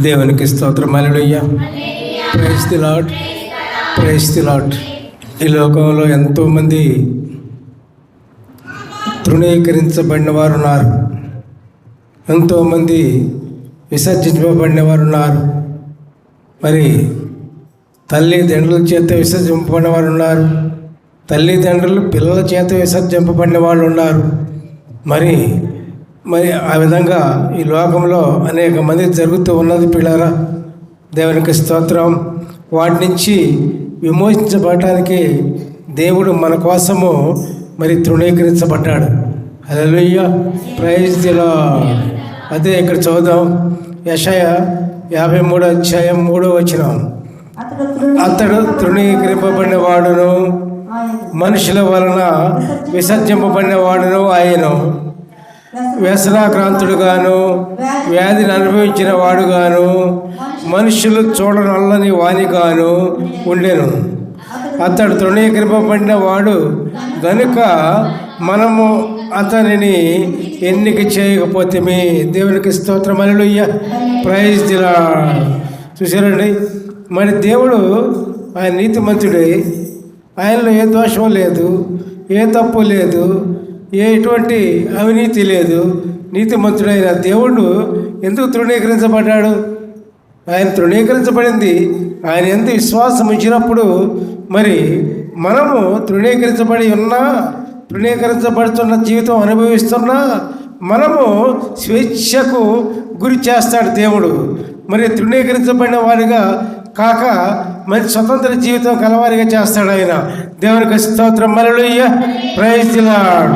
దేవునికి స్తోత్రం. Hallelujah. Praise the Lord. Praise the Lord. ఈ లోకంలో ఎంతోమంది తృణీకరించబడిన వారు ఉన్నారు. ఎంతోమంది విసర్జించబడిన వారు ఉన్నారు. మరి తల్లిదండ్రుల చేత విసర్జింపబడిన వారు ఉన్నారు. తల్లిదండ్రులు పిల్లల చేత విసర్జింపబడిన వాళ్ళు ఉన్నారు. మరి ఆ విధంగా ఈ లోకంలో అనేక మంది జరుగుతూ ఉన్నది పిల్లరా. దేవునికి స్తోత్రం. వాటి నుంచి విమోచించబడటానికి దేవుడు మన కోసము మరి తృణీకరించబడ్డాడు. హల్లెలూయా. Praise the Lord. అదే ఇక్కడ చూద్దాం. యెషయా 53వ అధ్యాయం 3వ వచనం. అతడు తృణీకరింపబడిన వాడును, మనుషుల వలన విసర్జింపబడిన వాడును ఆయన. వ్యసనాక్రాంతుడుగాను, వ్యాధిని అనుభవించిన వాడుగాను, మనుషులు చూడనల్లని వానిగాను ఉండెను. అతడు తృణీకరింపబడిన వాడు గనుక మనము అతనిని ఎన్నిక చేయకపోతే దేవునికి స్తోత్రం. హల్లెలూయా. Praise the Lord. చూసారండి, మరి దేవుడు ఆయన నీతిమంతుడే. ఆయనలో ఏ దోషం లేదు, ఏ తప్పు లేదు, ఎటువంటి అవినీతి లేదు. నీతిమంతుడైన దేవుడు ఎందుకు తృణీకరించబడ్డాడు? ఆయన తృణీకరించబడింది ఆయన ఎంత విశ్వాసం ఇచ్చినప్పుడు. మరి మనము తృణీకరించబడుతున్న జీవితం అనుభవిస్తున్నా మనము స్వేచ్ఛకు గురి చేస్తాడు దేవుడు. మరి తృణీకరించబడిన వారిగా కాక మంచి స్వతంత్ర జీవితం కలవారిగా చేస్తాడు ఆయన. దేవునికి స్తోత్రం. హల్లెలూయా. Praise the lord.